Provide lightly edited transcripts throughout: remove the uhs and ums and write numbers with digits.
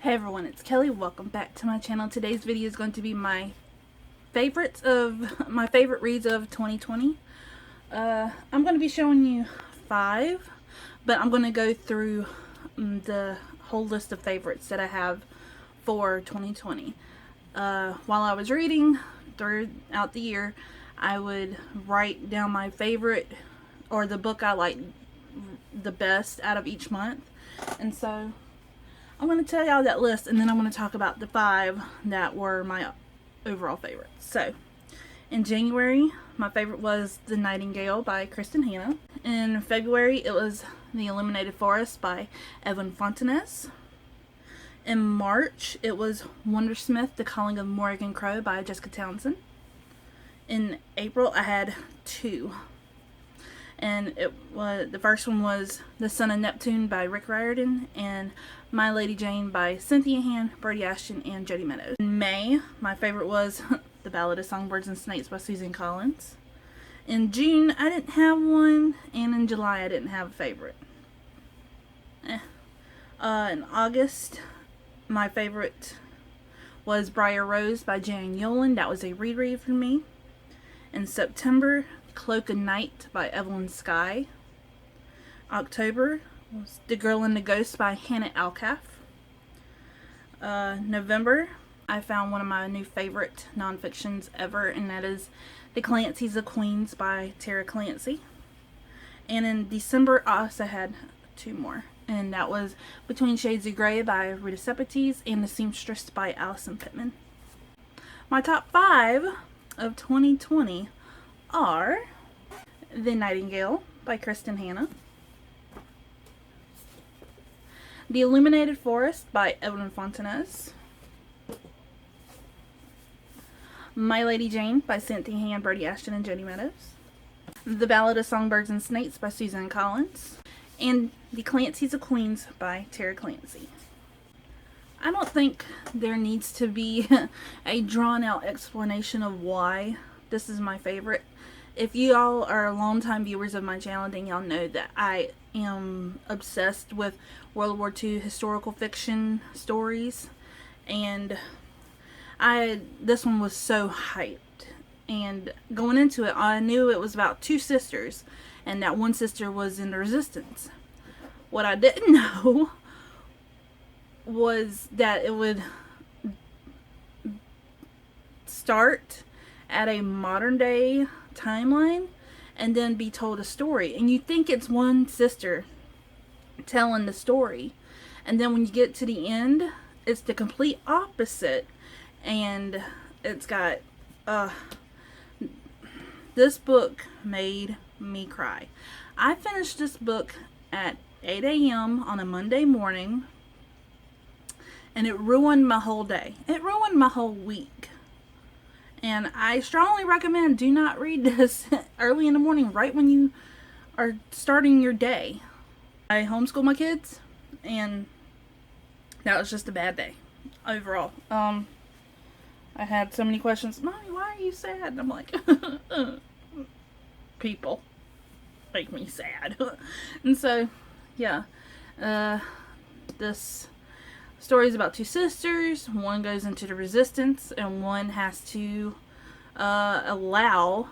Hey everyone, it's Kelly. Welcome back to my channel. Today's video is going to be my favorite reads of 2020. I'm going to be showing you 5, but I'm going to go through the whole list of favorites that I have for 2020. While I was reading throughout the year, I would write down my favorite or the book I like the best out of each month, and so I'm going to tell y'all that list, and then I'm going to talk about the 5 that were my overall favorites. So, in January, my favorite was The Nightingale by Kristen Hanna. In February, it was The Illuminated Forest by Evan Fontanez. In March, it was Wondersmith, The Calling of Morrigan Crow by Jessica Townsend. In April, I had 2. And the first one was The Son of Neptune by Rick Riordan and My Lady Jane by Cynthia Hand, Brody Ashton, and Jody Meadows. In May, my favorite was The Ballad of Songbirds and Snakes by Susan Collins. In June, I didn't have one, and in July, I didn't have a favorite. In August, my favorite was Briar Rose by Jan Yolen. That was a reread for me. In September, Cloak and Night by Evelyn Skye. October was The Girl and the Ghost by Hannah Alcaff. November, I found one of my new favorite nonfictions ever, and that is The Clancy's of Queens by Tara Clancy. And in December, I also had 2 more, and that was Between Shades of Grey by Rita Sepetys and The Seamstress by Allison Pittman. My top 5 of 2020 are The Nightingale by Kristen Hanna, The Illuminated Forest by Evan Fontanez, My Lady Jane by Cynthia Hand, Brody Ashton, and Jody Meadows, The Ballad of Songbirds and Snakes by Susan Collins, and The Clancy's of Queens by Tara Clancy. I don't think there needs to be a drawn-out explanation of why this is my favorite. If you all are longtime viewers of my channel, then y'all know that I am obsessed with World War II historical fiction stories, and this one was so hyped. And going into it, I knew it was about 2 sisters, and that one sister was in the resistance. What I didn't know was that it would start at a modern day timeline and then be told a story, and you think it's one sister telling the story, and then when you get to the end, it's the complete opposite. And it's got this book made me cry. I finished this book at 8 a.m. on a Monday morning, and it ruined my whole day. It ruined my whole week. And I strongly recommend do not read this early in the morning, right when you are starting your day. I homeschool my kids, and that was just a bad day overall. I had so many questions. Mommy, why are you sad? And I'm like, people make me sad. And so, yeah, this story is about 2 sisters. One goes into the resistance, and one has to allow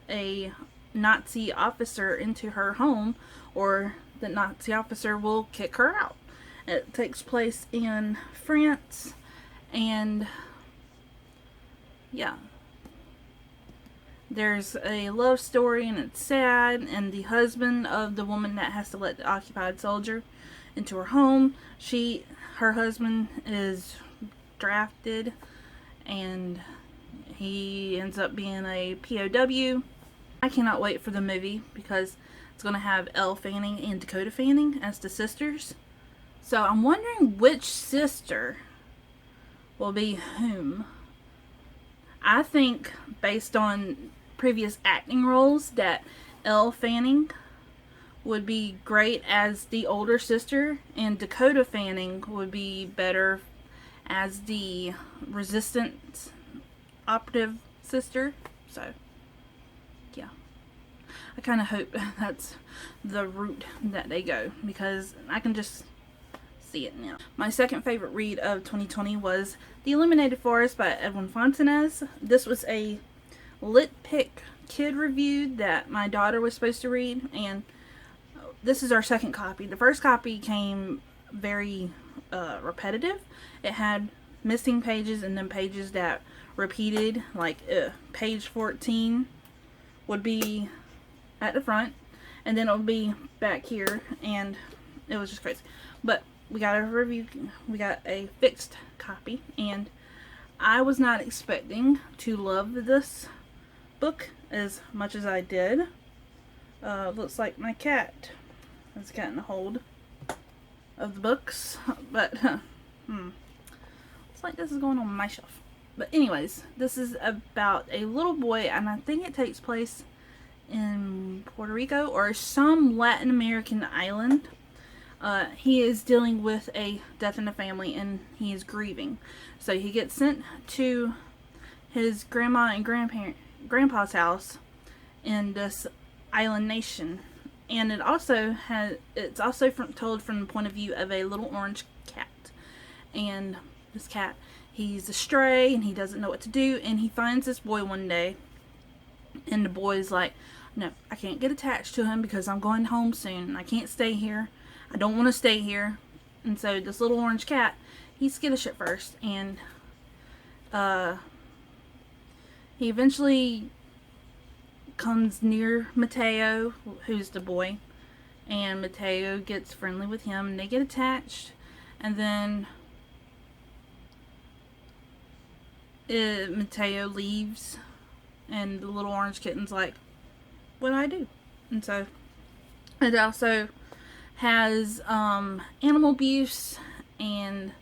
a Nazi officer into her home, or the Nazi officer will kick her out. It takes place in France, and yeah, there's a love story, and it's sad, and the husband of the woman that has to let the occupied soldier into her home, her husband is drafted, and he ends up being a POW. I cannot wait for the movie because it's going to have Elle Fanning and Dakota Fanning as the sisters. So I'm wondering which sister will be whom. I think, based on previous acting roles, that Elle Fanning would be great as the older sister, and Dakota Fanning would be better as the resistance operative sister. So, yeah. I kind of hope that's the route that they go, because I can just see it now. My second favorite read of 2020 was The Illuminated Forest by Edwin Fontanez. This was a Lit Pick kid review that my daughter was supposed to read, and this is our second copy. The first copy came very repetitive. It had missing pages and then pages that repeated, like page 14 would be at the front and then it would be back here, and it was just crazy. But we got a review, we got a fixed copy, and I was not expecting to love this book as much as I did. Looks like my cat has gotten a hold of the books, but looks like this is going on my shelf. But anyways, this is about a little boy, and I think it takes place in Puerto Rico or some Latin American island. He is dealing with a death in the family, and he is grieving. So he gets sent to his grandma and grandpa's house in this island nation, and it's also told from the point of view of a little orange cat. And this cat, he's a stray and he doesn't know what to do, and he finds this boy one day, and the boy's like, no, I can't get attached to him because I'm going home soon and I can't stay here. I don't want to stay here. And so this little orange cat, he's skittish at first, and he eventually comes near Mateo, who's the boy, and Mateo gets friendly with him and they get attached, and then Mateo leaves and the little orange kitten's like, what do I do? And so it also has animal abuse and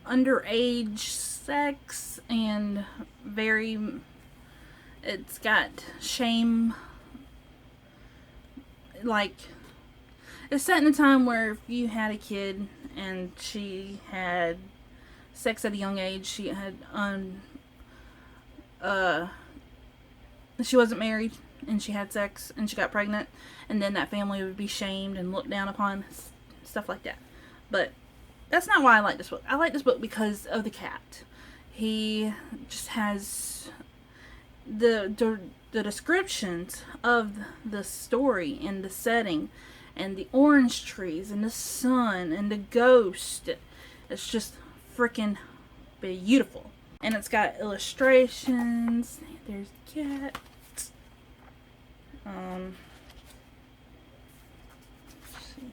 underage sex, and it's got shame. Like, it's set in a time where if you had a kid and she had sex at a young age, she had she wasn't married and she had sex and she got pregnant, and then that family would be shamed and looked down upon, stuff like that. But that's not why I like this book. I like this book because of the cat. He just has the descriptions of the story and the setting and the orange trees and the sun and the ghost. It's just freaking beautiful. And it's got illustrations. There's the cat. Let's see.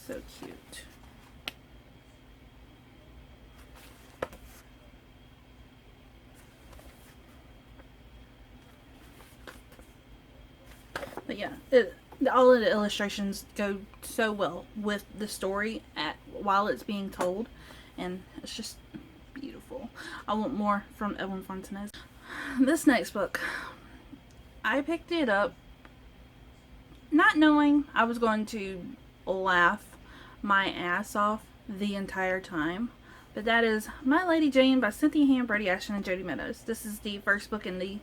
So cute. But yeah, all of the illustrations go so well with the story while it's being told, and it's just beautiful. I want more from Edwin Fontanez. This next book, I picked it up not knowing I was going to laugh my ass off the entire time, but that is My Lady Jane by Cynthia Ham, Brady Ashton, and Jody Meadows. This is the first book in the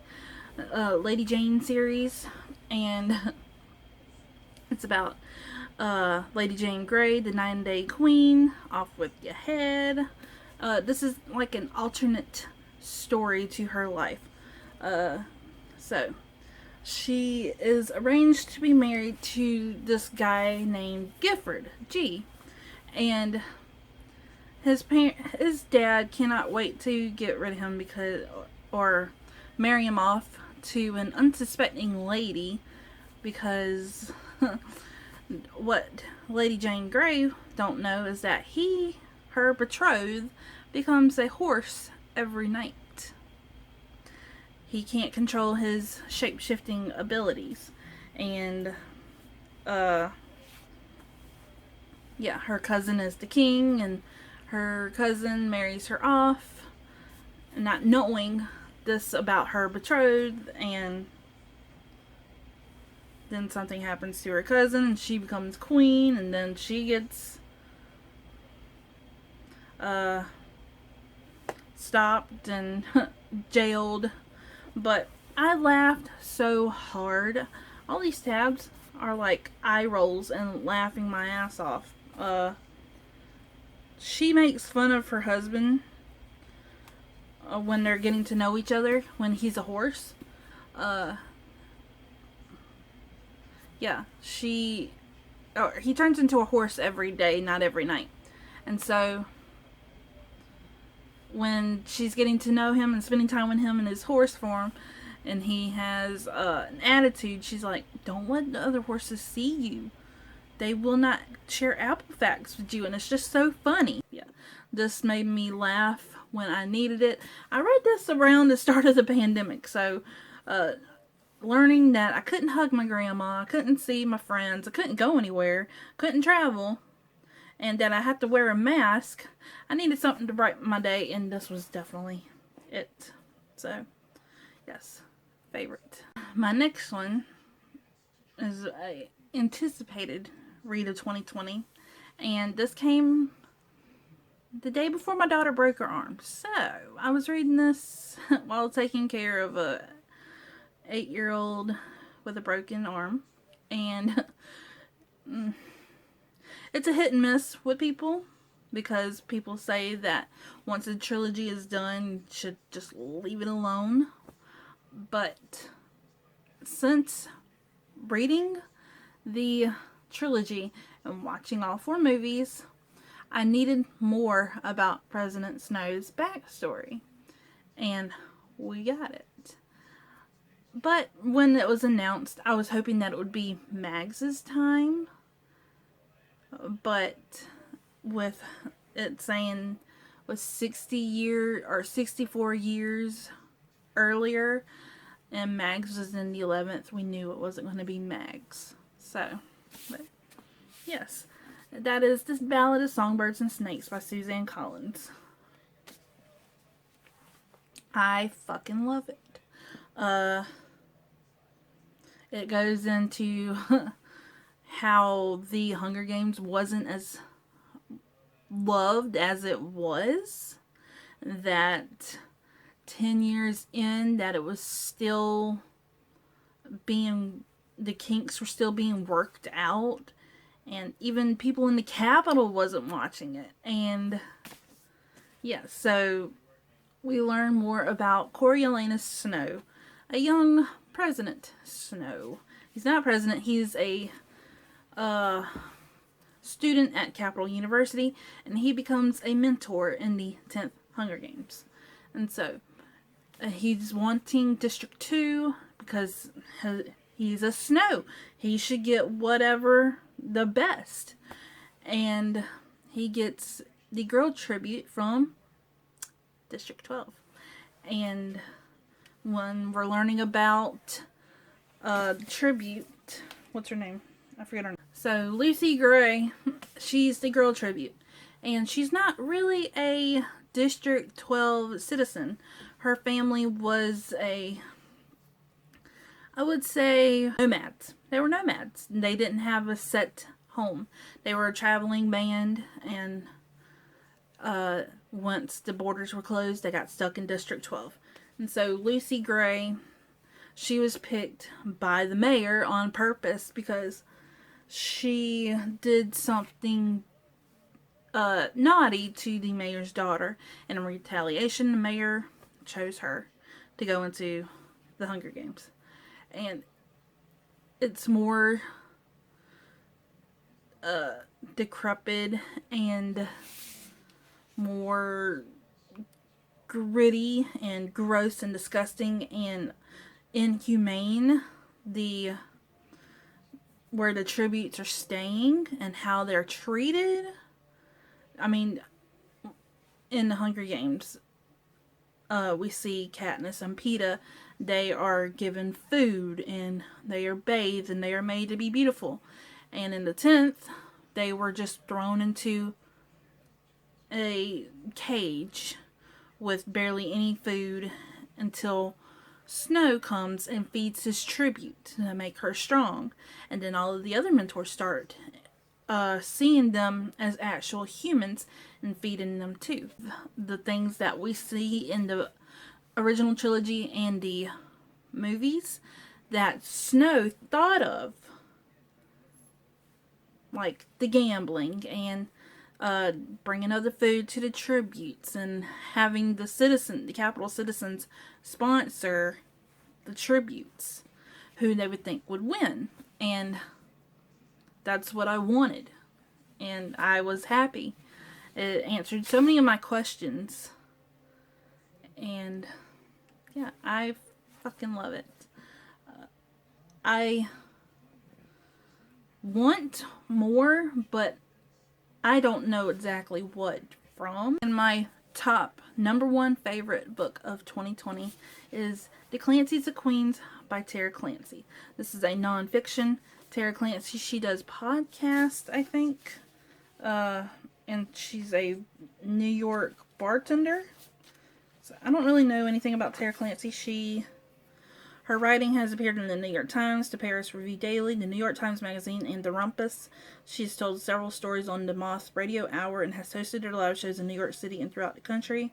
Lady Jane series, and it's about Lady Jane Grey, the 9-day queen, off with your head. This is like an alternate story to her life. So she is arranged to be married to this guy named Gifford G, and his dad cannot wait to get rid of him or marry him off to an unsuspecting lady, because what Lady Jane Grey don't know is that her betrothed, becomes a horse every night. He can't control his shape-shifting abilities, and yeah, her cousin is the king, and her cousin marries her off, not knowing this about her betrothed, and then something happens to her cousin and she becomes queen, and then she gets stopped and jailed. But I laughed so hard. All these tabs are like eye rolls and laughing my ass off. She makes fun of her husband when they're getting to know each other, when he's a horse. Yeah, he turns into a horse every day, not every night. And so when she's getting to know him and spending time with him in his horse form, and he has an attitude, she's like, don't let the other horses see you. They will not share apple facts with you. And it's just so funny. Yeah, this made me laugh when I needed it. I read this around the start of the pandemic, so learning that I couldn't hug my grandma, I couldn't see my friends, I couldn't go anywhere, couldn't travel, and that I had to wear a mask, I needed something to brighten my day, and this was definitely it. So, yes, favorite. My next one is a anticipated read of 2020, and this came the day before my daughter broke her arm. So, I was reading this while taking care of a 8-year-old with a broken arm, and it's a hit and miss with people, because people say that once a trilogy is done, you should just leave it alone. But since reading the trilogy and watching all 4 movies, I needed more about President Snow's backstory, and we got it. But when it was announced, I was hoping that it would be Mags's time. But with it saying was 64 years earlier, and Mags was in the 11th, we knew it wasn't going to be Mags. So, but yes, that is this Ballad of Songbirds and Snakes by Suzanne Collins. I fucking love it. It goes into how the Hunger Games wasn't as loved as it was. That 10 years in, that it was still being, the kinks were still being worked out. And even people in the Capitol wasn't watching it. And yeah, so we learn more about Coriolanus Snow, a young President Snow. He's not president, he's a student at Capital University, and he becomes a mentor in the 10th Hunger Games. And so he's wanting District 2 because he's a Snow. He should get whatever the best. And he gets the girl tribute from District 12. And when we're learning about tribute, what's her name? I forget her name. So Lucy Gray, she's the girl tribute, and she's not really a District 12 citizen. Her family was I would say, nomads. They were nomads. They didn't have a set home. They were a traveling band, and once the borders were closed, they got stuck in District 12. And so Lucy Gray, she was picked by the mayor on purpose because she did something naughty to the mayor's daughter. And in retaliation, the mayor chose her to go into the Hunger Games. And it's more decrepit and more gritty and gross and disgusting and inhumane where the tributes are staying and how they're treated. I mean, in the Hunger Games, we see Katniss and Peeta. They are given food and they are bathed and they are made to be beautiful. And in the 10th, they were just thrown into a cage with barely any food until Snow comes and feeds his tribute to make her strong. And then all of the other mentors start seeing them as actual humans and feeding them too. The things that we see in the original trilogy and the movies that Snow thought of like the gambling and bringing other food to the tributes and having the Capitol citizens sponsor the tributes, who they would think would win. And that's what I wanted. And I was happy. It answered so many of my questions. And yeah, I fucking love it. I want more, but I don't know exactly what from. And my top #1 favorite book of 2020 is The Clancy of Queens by Tara Clancy. This is a nonfiction. Tara Clancy, she does podcasts, I think. And she's a New York bartender. So I don't really know anything about Tara Clancy. Her writing has appeared in the New York Times, the Paris Review Daily, the New York Times Magazine, and the Rumpus. She's told several stories on the Moth Radio Hour and has hosted her live shows in New York City and throughout the country.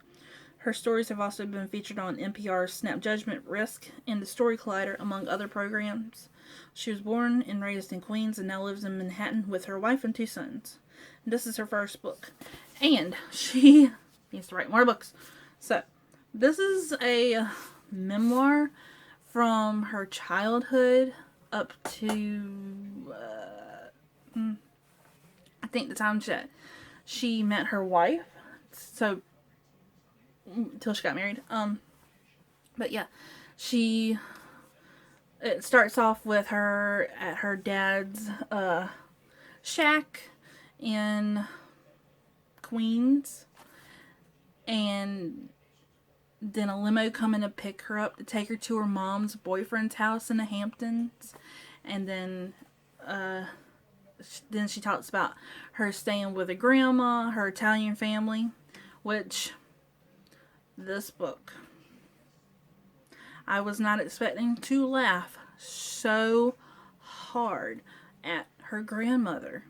Her stories have also been featured on NPR's Snap Judgment, Risk, and The Story Collider, among other programs. She was born and raised in Queens and now lives in Manhattan with her wife and 2 sons. This is her first book. And she needs to write more books. So, this is a memoir from her childhood up to, I think the time she met her wife. So, until she got married. But yeah, it starts off with her at her dad's, shack in Queens. And then a limo coming to pick her up to take her to her mom's boyfriend's house in the Hamptons. And then she talks about her staying with a grandma, her Italian family, which this book, I was not expecting to laugh so hard at her grandmother.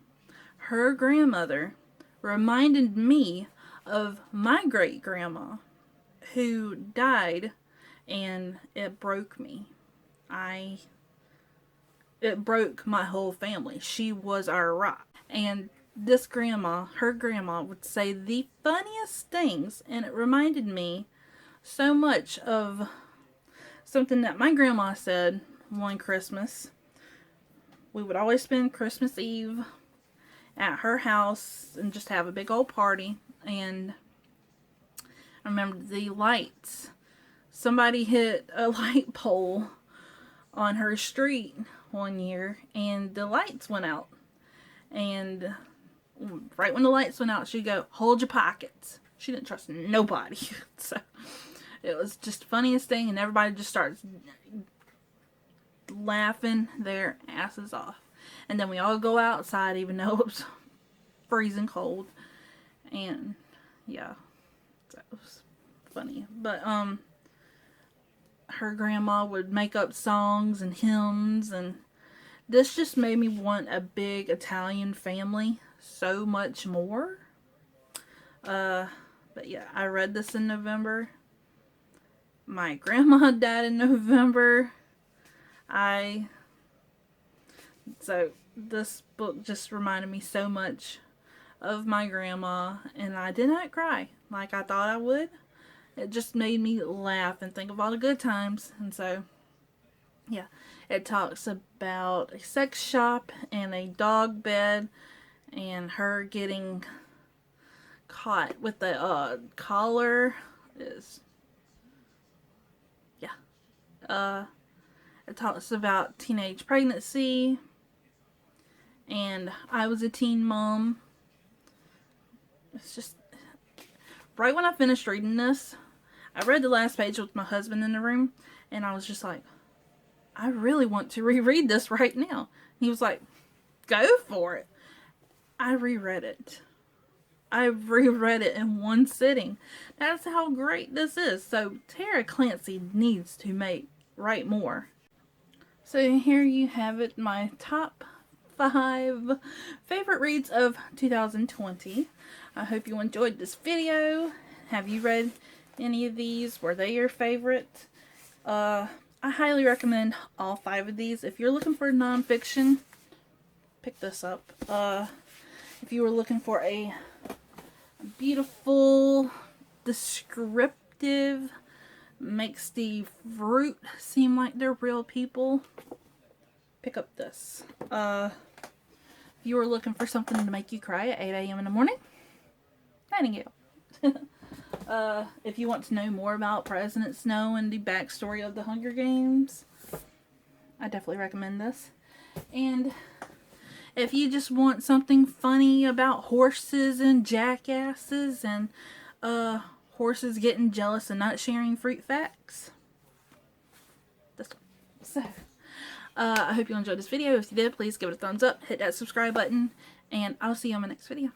Her grandmother reminded me of my great-grandma, who died, and it broke me. It broke my whole family. She was our rock. And this grandma, her grandma, would say the funniest things, and it reminded me so much of something that my grandma said one Christmas. We would always spend Christmas Eve at her house and just have a big old party. And I remember the lights. Somebody hit a light pole on her street one year, and the lights went out. And right when the lights went out, she'd go, "Hold your pockets." She didn't trust nobody. So it was just the funniest thing, and everybody just starts laughing their asses off. And then we all go outside, even though it was freezing cold. And yeah, that was funny. But her grandma would make up songs and hymns, and this just made me want a big Italian family so much more. But yeah, I read this in November. My grandma died in November. So this book just reminded me so much of my grandma, and I did not cry like I thought I would. It just made me laugh and think of all the good times. And so, yeah, it talks about a sex shop and a dog bed, and her getting caught with the collar. It talks about teenage pregnancy, and I was a teen mom. It's just, right when I finished reading this, I read the last page with my husband in the room, and I was just like, I really want to reread this right now. He was like, go for it. I reread it. I reread it in one sitting. That's how great this is. So Tara Clancy needs to write more. So here you have it, my top 5 favorite reads of 2020. I hope you enjoyed this video. Have you read any of these? Were they your favorite? I highly recommend all 5 of these. If you're looking for nonfiction, pick this up. If you were looking for a beautiful, descriptive, makes the fruit seem like they're real people, pick up this. If you were looking for something to make you cry at 8 a.m. in the morning, Nightingale. If you want to know more about President Snow and the backstory of the Hunger Games, I definitely recommend this. And if you just want something funny about horses and jackasses and horses getting jealous and not sharing fruit facts, this one. So, I hope you enjoyed this video. If you did, please give it a thumbs up, hit that subscribe button, and I'll see you on my next video.